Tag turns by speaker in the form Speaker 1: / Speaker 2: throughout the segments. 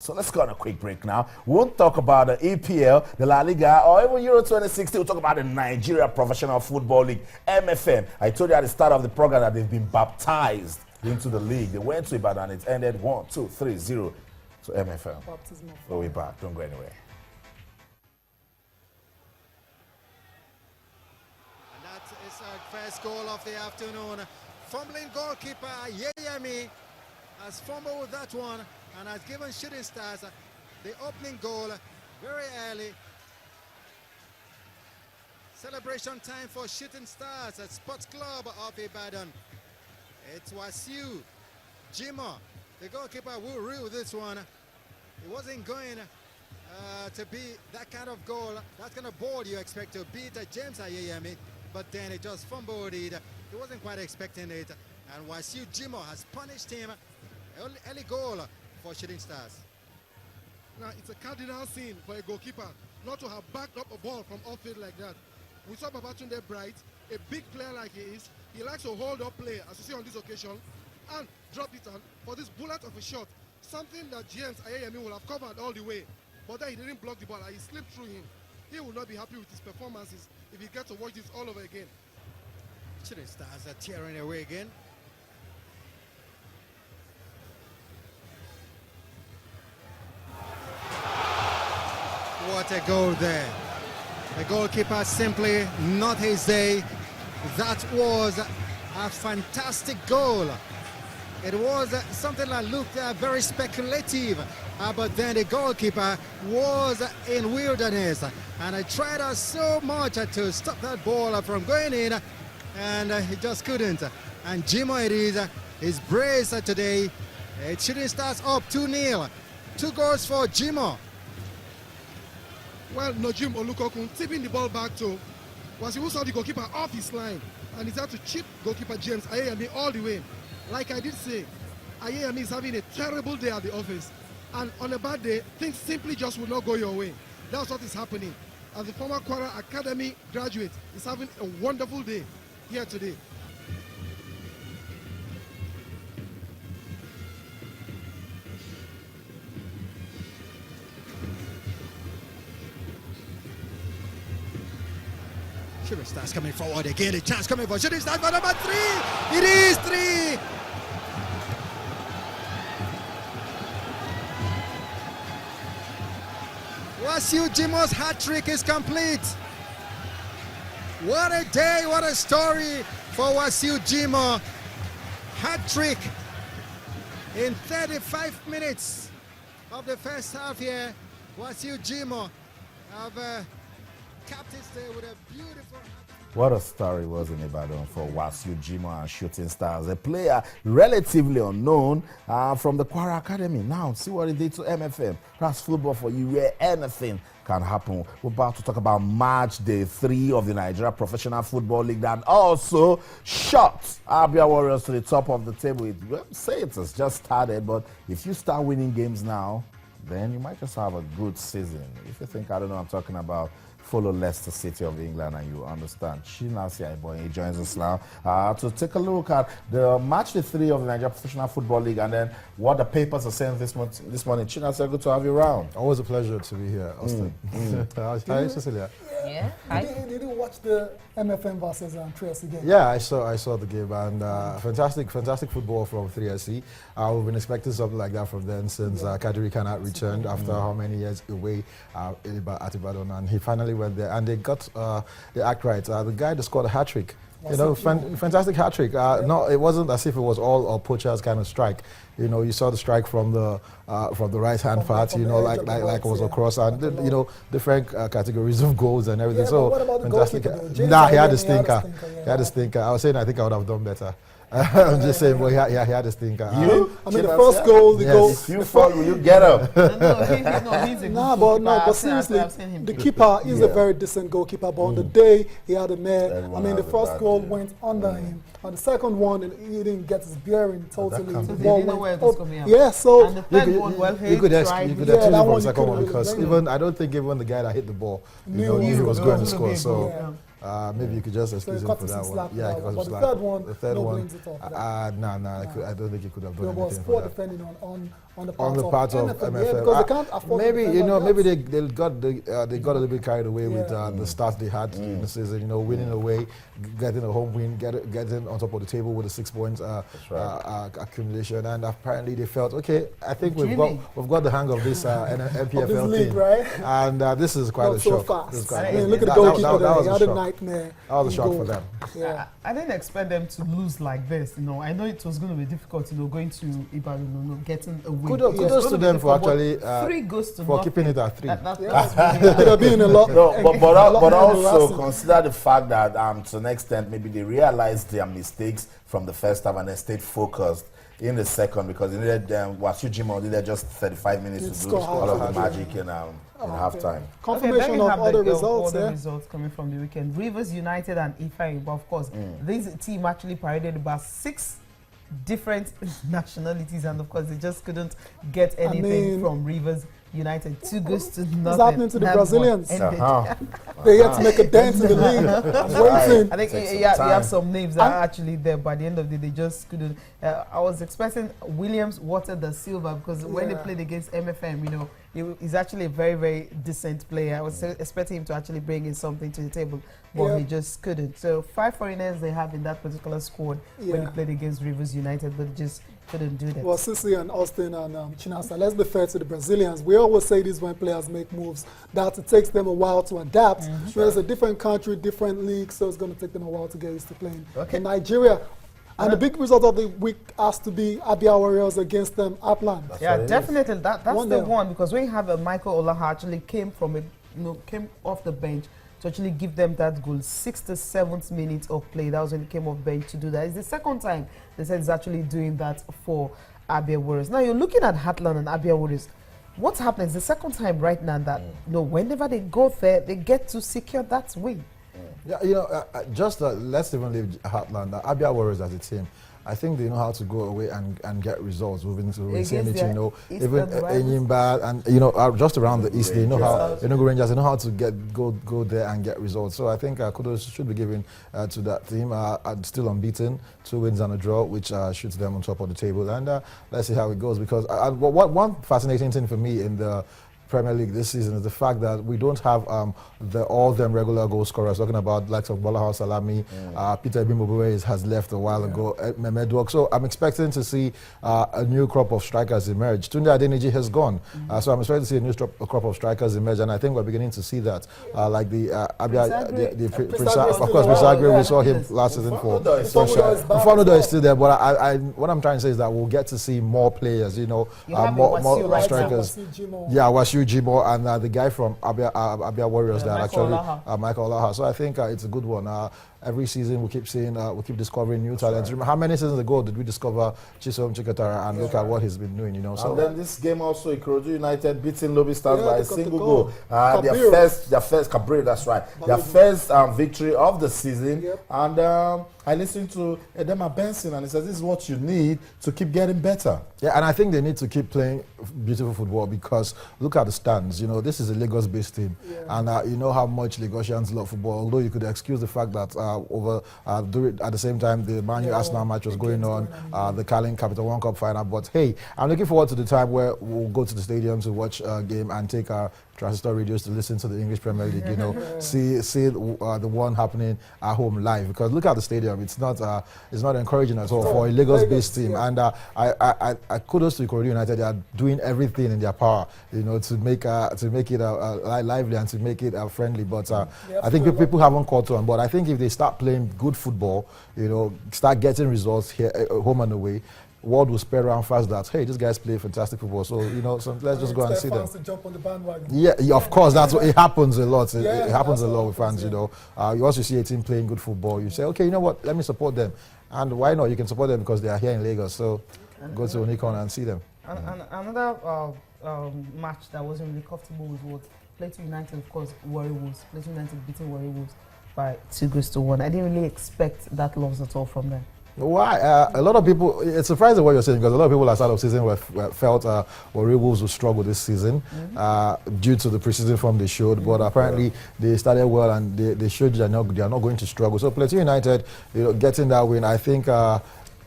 Speaker 1: So let's go on a quick break now. We won't talk about the EPL, the La Liga, or even Euro 2016. We'll talk about the Nigeria Professional Football League, MFM. I told you at the start of the program that they've been baptized into the league. They went to Ibadan and it ended 1-2-3-0 to MFM. We'll be back. Don't go anywhere.
Speaker 2: And that is our first goal of the afternoon. Fumbling goalkeeper Yeyemi has fumbled with that one and has given Shooting Stars the opening goal very early. Celebration time for Shooting Stars at Sports Club of Ibadan. It was Jimo, the goalkeeper, who ruled this one. It wasn't going to be that kind of goal, that kind of ball you expect to beat James Ayeyemi, but then he just fumbled it. He wasn't quite expecting it, and Wasiu Jimo has punished him. Early goal for Shooting Stars.
Speaker 3: Now, it's a cardinal sin for a goalkeeper not to have backed up a ball from off-field like that. We saw Babatunde Bright, a big player like he is. He likes to hold up play, as you see on this occasion, and drop it on for this bullet of a shot. Something that James Ayeyemi will have covered all the way, but then he didn't block the ball and he slipped through him. He will not be happy with his performances if he gets to watch this all over again.
Speaker 2: Shooting Stars are tearing away again. What a goal there. The goalkeeper simply not his day. That was a fantastic goal. It was something that looked very speculative, but then the goalkeeper was in wilderness, and I tried so much to stop that ball from going in, and he just couldn't. And Jimo, it is his brace today. It Shooting Stars up 2-0. 2 goals for Jimo.
Speaker 3: Well, Nojim Olukokun tipping the ball back to Wasiu saw the goalkeeper off his line, and he's had to chip goalkeeper James Ayeyemi all the way. Like I did say, Ayeyemi is having a terrible day at the office, and on a bad day, things simply just will not go your way. That's what is happening. As the former Kwara Academy graduate is having a wonderful day here today.
Speaker 2: Shooting Stars coming forward again. A chance coming for Shooting Stars for number 3. It is 3. Wasiu Jimo's hat trick is complete. What a day, what a story for Wasiu Jimo. Hat trick in 35 minutes of the first half here. Wasiu Jimo have capped his day with a beautiful.
Speaker 1: What a story was in Ibadan for Wasiu Jimo and Shooting Stars. A player relatively unknown from the Kwara Academy. Now, see what he did to MFM. That's football for you, where anything can happen. We're about to talk about match day 3 of the Nigeria Professional Football League that also shot Abia Warriors to the top of the table. Say it has just started, but if you start winning games now, then you might just have a good season. If you think, I don't know what I'm talking about, follow Leicester City of England and you understand. Chinasi Aiboye joins us now to take a look at the match day 3 of the Nigeria Professional Football League and then what the papers are saying this morning. Chinasi, good to have you around.
Speaker 4: Always a pleasure to be here, Austin. Hi, Cecilia.
Speaker 5: Yeah. Hi.
Speaker 6: Did you watch the MFM versus Trieste game?
Speaker 4: Yeah, I saw the game and fantastic football from 3SC. We've been expecting something like that from them since Kadiri Kanat returned after how many years away at Ibadan, and he finally went there and they got the act right. The guy that scored a hat trick. You know, fantastic hat trick. No, it wasn't as if it was all a poacher's kind of strike. You know, you saw the strike from the right hand part. You know, like it was across, and you know, different categories of goals and everything.
Speaker 6: Yeah,
Speaker 4: so
Speaker 6: what about the
Speaker 4: fantastic.
Speaker 6: goalkeeper?
Speaker 4: He had a stinker. He had a stinker. I was saying I think I would have done better. I'm just saying, well, he had a stinker.
Speaker 6: I mean, the first goal,
Speaker 1: If you fall, will you get up?
Speaker 6: But seriously, the keeper is a very decent goalkeeper. But on the day, he had a mare. I mean, the first goal went under him. On the second one, he didn't get his bearing totally.
Speaker 5: The ball went up.
Speaker 6: Yeah, so
Speaker 5: and the third one, well,
Speaker 4: you could excuse me for the second one because
Speaker 6: even
Speaker 4: I don't think even the guy that hit the ball knew he was going to score. So. Maybe you could just excuse him for that one. Yeah, because
Speaker 6: but the third one,
Speaker 4: I don't think he could have done anything
Speaker 6: was poor
Speaker 4: for that.
Speaker 6: defending on the
Speaker 4: on the part of MFM.
Speaker 6: Yeah, because they can't afford
Speaker 4: maybe
Speaker 6: to
Speaker 4: you know,
Speaker 6: defend
Speaker 4: maybe
Speaker 6: like
Speaker 4: they got a little bit carried away with
Speaker 6: Yeah.
Speaker 4: the start they had in the season. You know, winning away, getting a home win, getting on top of the table with a 6 points accumulation, and apparently they felt okay. I think we've got the hang of this NPFL
Speaker 6: league,
Speaker 4: team,
Speaker 6: right?
Speaker 4: and this is quite
Speaker 6: Not
Speaker 4: a
Speaker 6: so
Speaker 4: shock.
Speaker 6: fast.
Speaker 4: This is
Speaker 6: I
Speaker 4: quite
Speaker 6: mean,
Speaker 4: a-
Speaker 6: look at the
Speaker 4: that
Speaker 6: goalkeeper
Speaker 4: was
Speaker 6: there. He
Speaker 4: a
Speaker 6: had a
Speaker 4: shock.
Speaker 6: nightmare.
Speaker 4: That was a
Speaker 6: in
Speaker 4: shock
Speaker 6: goal.
Speaker 4: for them.
Speaker 6: Yeah.
Speaker 5: I didn't expect them to lose like this. You know, I know it was going to be difficult. You know, going to Ibadan, you know, getting a win.
Speaker 4: Kudos
Speaker 5: It was
Speaker 4: to
Speaker 5: gonna be
Speaker 4: them for
Speaker 5: difficult,
Speaker 4: actually
Speaker 5: but 3 goes to
Speaker 4: for
Speaker 5: nothing.
Speaker 4: keeping it at 3.
Speaker 5: That's
Speaker 6: It could have been a lot.
Speaker 1: No,
Speaker 6: a
Speaker 1: but
Speaker 6: lot more
Speaker 1: also
Speaker 6: embarrassing.
Speaker 1: consider the fact that to an extent maybe they realized their mistakes from the first half and they stayed focused in the second because they needed Wasu Jimo needed just 35 minutes
Speaker 6: You'd
Speaker 1: to do
Speaker 6: score
Speaker 1: all of
Speaker 6: half
Speaker 1: the
Speaker 6: time.
Speaker 1: magic in
Speaker 6: Okay.
Speaker 1: halftime.
Speaker 6: Confirmation
Speaker 5: then we
Speaker 6: of
Speaker 5: have
Speaker 6: other
Speaker 5: the
Speaker 6: results.
Speaker 5: other
Speaker 6: Yeah.
Speaker 5: results coming from the weekend. Rivers United and Ife, but of course, this team actually paraded about 6 different nationalities, and of course, they just couldn't get anything from Rivers United. 2 goes to nothing.
Speaker 6: What's happening to the
Speaker 5: That one
Speaker 6: Brazilians?
Speaker 5: ended.
Speaker 6: They had to make a dent in the league. I'm waiting.
Speaker 5: I think
Speaker 1: Takes
Speaker 5: you
Speaker 1: some
Speaker 5: have
Speaker 1: time.
Speaker 5: some names that are actually there. By the end of the day, they just couldn't. I was expecting Williams Water da Silva because when they
Speaker 6: Yeah.
Speaker 5: played against MFM, you know, he's actually a very, very decent player. I was expecting him to actually bring in something to the table, but
Speaker 6: Yeah.
Speaker 5: he just couldn't. So 5 foreigners they have in that particular squad when
Speaker 6: Yeah.
Speaker 5: they played against Rivers United, but they just couldn't do that.
Speaker 6: Well, Sisi and Austin and Chinasa, let's be fair to the Brazilians. We always say this when players make moves, that it takes them a while to adapt. It's a different country, different league, so it's going to take them a while to get used to playing. In Nigeria, and the big result of the week has to be Abia Warriors against Atlan.
Speaker 5: Yeah, definitely. That's
Speaker 6: 1-0.
Speaker 5: the one, because when you have a Michael Olaha actually came off the bench to actually give them that goal, 67th minute of play. That was when he came off bench to do that. It's the second time they said he's actually doing that for Abia Warriors. Now you're looking at Hatland and Abia Warriors. What's happening is the second time right now that whenever they go there, they get to secure that win.
Speaker 4: Yeah, you know, let's even leave Heartland. Abia Warriors as a team, I think they know how to go away and get results. We've been saying it, you know, even Enyimba and you know just around the east, they know how Enugu Rangers, they know how to go there and get results. So I think kudos should be given to that team. Still unbeaten, 2 wins and a draw, which shoots them on top of the table. And let's see how it goes, because one fascinating thing for me in the Premier League this season is the fact that we don't have all them regular goal scorers. Talking about likes of Bola Salami, Peter Bimbowe has left a while ago, Mehmed Wok. So I'm expecting to see a new crop of strikers emerge. Tunde Adeniji has gone, so I'm expecting to see a new crop of strikers emerge, and I think we're beginning to see that. Like the Abia, Prince Agre, of course, Prince Agre, we saw him last season for Sunshine. Buffalo is still there, but what I'm trying to say is that we'll get to see more players, you know, more strikers. Yeah, Wasu Jimo and the guy from Abia Warriors that actually Michael Olaha. So I think it's a good one. Every season we keep seeing, we keep discovering new talents. Remember, how many seasons ago did we discover Chisom Chikatara and look at what he's been doing, you know? So
Speaker 1: And then this game also, Ikorodu United beating Lobby Stars by a
Speaker 6: they got
Speaker 1: single
Speaker 6: the
Speaker 1: goal.
Speaker 6: goal.
Speaker 1: Their first Kabir, that's right. Their first victory of the season. And I listened to Edema Benson and he says this is what you need to keep getting better.
Speaker 4: yeah, and I think they need to keep playing beautiful football, because look at the stands. You know, this is a Lagos-based team, and you know how much Lagosians love football. Although you could excuse the fact that at the same time the Man U Arsenal match was going on, the Carling Capital One Cup final. But hey, I'm looking forward to the time where we'll go to the stadium to watch a game and take our transistor radios to listen to the English Premier League. You know, see the one happening at home live, because look at the stadium. It's not encouraging at all for a Lagos-based team. And I kudos to Ikorodu United. They are doing everything in their power, you know, to make it lively and to make it friendly. But I think people haven't caught on. But I think if they start playing good football, you know, start getting results here home and away, word will spread around fast that hey, these guys play fantastic football. So you know, let's just go and see them.
Speaker 6: To jump on the bandwagon.
Speaker 4: Yeah, of course, that's what it happens a lot. It happens a lot with fans. You know, you also see a team playing good football. You say, okay, you know what? Let me support them, and why not? You can support them because they are here in Lagos. So go to Onikon and see them.
Speaker 5: And another match that wasn't really comfortable was Plateau United, of course, Warri Wolves. Plateau United beating Warri Wolves by 2-1. I didn't really expect that loss at all from them.
Speaker 4: Why? A lot of people, it's surprising what you're saying, because a lot of people at start of season felt Warri Wolves would struggle this season due to the preseason form they showed, but apparently they started well and they showed they are not going to struggle. So Plateau United, you know, getting that win, I think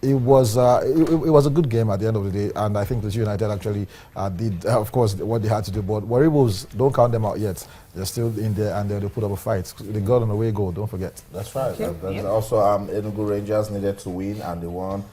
Speaker 4: It was a good game at the end of the day, and I think the United actually did, of course, what they had to do. But Warri Wolves, don't count them out yet. They're still in there, and they put up a fight. They got an away goal. Don't forget.
Speaker 1: That's right. Also, Enugu Rangers needed to win, and they won.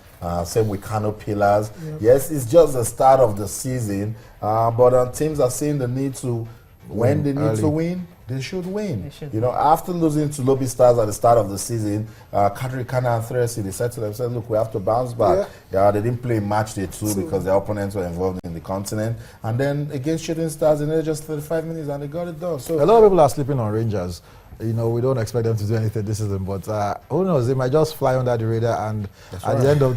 Speaker 1: Same with Kano Pillars. Yep. Yes, it's just the start of the season, but teams are seeing the need to, when they need to win, they should win. You know, after losing to Lobby Stars at the start of the season, Kadri Kana and 3SC, they said to themselves, look, we have to bounce back. Yeah, they didn't play match day 2 because their opponents were involved in the continent. And then against Shooting Stars, they needed just 35 minutes and they got it done. So
Speaker 4: a lot of people are sleeping on Rangers. You know, we don't expect them to do anything this season, but who knows? They might just fly under the radar, and at the end of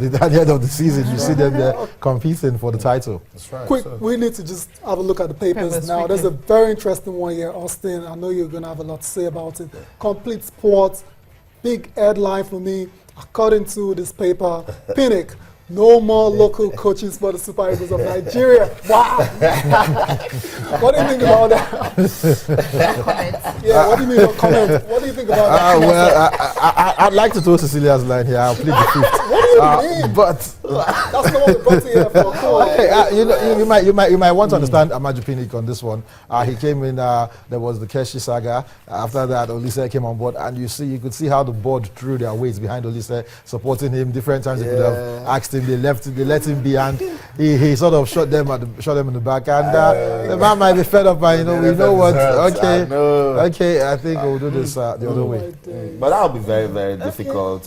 Speaker 4: the season, you see them there competing for the title.
Speaker 1: That's right.
Speaker 6: Quick, we need to just have a look at the papers now. There's a very interesting one here, Austin. I know you're going to have a lot to say about it. Complete Sports, big headline for me. According to this paper, Pinnick, no more local coaches for the Super Eagles of Nigeria. Wow. What do you think about that? Yeah, what do you mean? Comment. What do you think about that?
Speaker 4: Well, I'd like to throw Cecilia's line here. I'll plead the fifth.
Speaker 6: What do you mean?
Speaker 4: But
Speaker 6: that's not what we brought here for.
Speaker 4: Okay, you might want to understand Amaju Pinnick on this one. He came in. There was the Keshi saga. After that, Olise came on board, and you could see how the board threw their weights behind Olise, supporting him. Different times they could have asked him. They let him be, and he sort of shot them in the back. And the man might be fed up, and we know what. Okay, I think we'll do this the other way.
Speaker 1: But that'll be very, very difficult.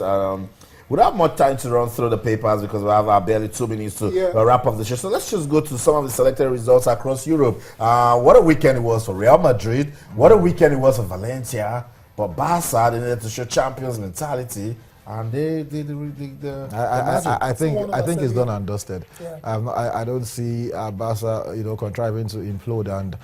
Speaker 1: We don't have much time to run through the papers because we have barely 2 minutes to wrap up the show. So let's just go to some of the selected results across Europe. What a weekend it was for Real Madrid. What a weekend it was for Valencia. But Barca, they needed to show champions mentality. And
Speaker 4: I think it's done and dusted. I don't see Barca, contriving to implode and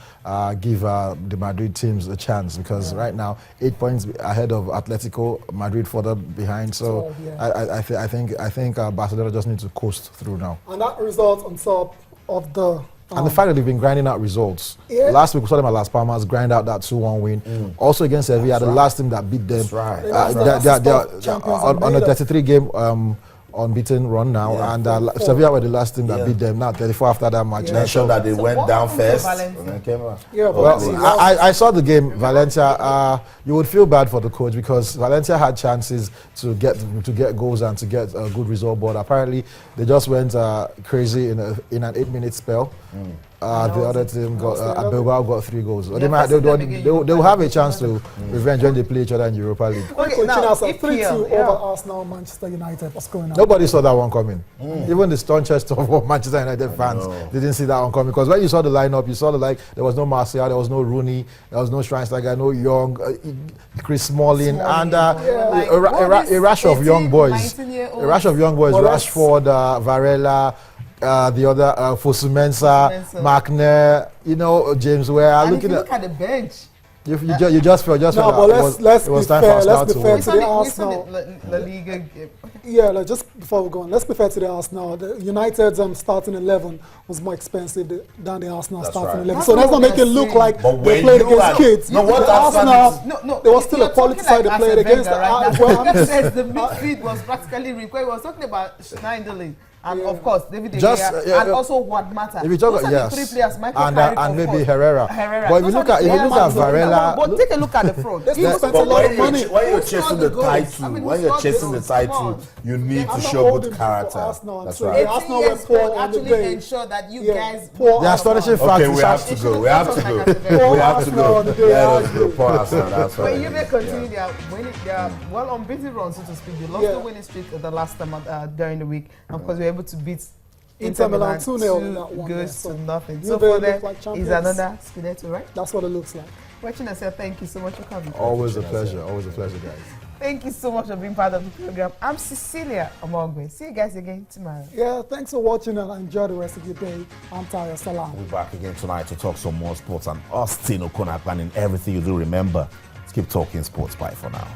Speaker 4: give the Madrid teams a chance, because right now 8 points ahead of Atletico, Madrid further behind. So I think Barcelona just need to coast through now.
Speaker 6: And that result on top of the.
Speaker 4: And the fact that they've been grinding out results. Last week we saw them at Las Palmas grind out that 2-1 win. Also against Sevilla, the last team that beat them. That's right. On a 33-game unbeaten run now, and Sevilla were the last team that beat them. Now 34 after that match.
Speaker 1: Mentioned that they went down first and then came up.
Speaker 4: I saw the game. Valencia. You would feel bad for the coach, because Valencia had chances to get goals and to get a good result, but apparently they just went crazy in an 8-minute spell. The other team Bilbao got 3 goals. They'll have a chance to revenge when they play each other in Europa League.
Speaker 6: Okay, now 3-2 over Arsenal, Manchester United. What's going on?
Speaker 4: Nobody saw that one coming. Even the staunchest of Manchester United fans didn't see that one coming, because when you saw the lineup, you saw there was no Martial, there was no Rooney, there was no Schweinsteiger, no Young, Chris Smalling, and a rash of young boys. A rash of young boys, Rashford, Varela, the other Fosu-Mensah, Markner, James Ware.
Speaker 5: And if you look at the bench,
Speaker 4: you just felt
Speaker 6: let's be fair. Let's be fair to the Arsenal.
Speaker 5: La Liga game.
Speaker 6: Yeah, just before we go on, let's be fair to the Arsenal. The United's starting 11 was more expensive than the Arsenal starting 11. So let's not make it look like they played against kids.
Speaker 1: No, what
Speaker 6: Arsenal? There was still a quality side they played against.
Speaker 5: Says the midfield was practically required. We was talking about Schneiderlin. And of course, David De Gea, and also what matters.
Speaker 4: If you talk about
Speaker 5: 3 players, Michael
Speaker 4: and maybe Herrera.
Speaker 5: But
Speaker 4: if you look at Varela,
Speaker 5: but take a look at the front.
Speaker 6: He spent a lot of money.
Speaker 1: When you're chasing the title, you need to show good character. That's right.
Speaker 6: Arsenal were poor on the day.
Speaker 5: Ensure that you guys.
Speaker 4: The astonishing fact.
Speaker 1: Okay, we have to go. We have to go. Let us go. Poor Arsenal. That's right.
Speaker 5: But you may continue their winning, their unbeaten run, so to speak. They lost the winning streak the last time during the week. Of course, we able to beat
Speaker 6: Inter Milan 2-0
Speaker 5: goes to nothing. So for them is another Scudetto, right?
Speaker 6: That's what it looks like.
Speaker 5: Watching us here, thank you so much for coming.
Speaker 4: Always a pleasure, guys.
Speaker 5: Thank you so much for being part of the program. I'm Cecilia Omogwe. See you guys again tomorrow.
Speaker 6: Yeah, thanks for watching and enjoy the rest of your day. I'm Tayo Salam.
Speaker 1: We'll be back again tonight to talk some more sports, and Austin Okonakpan in everything you do. Remember, let's keep talking sports. Bye for now.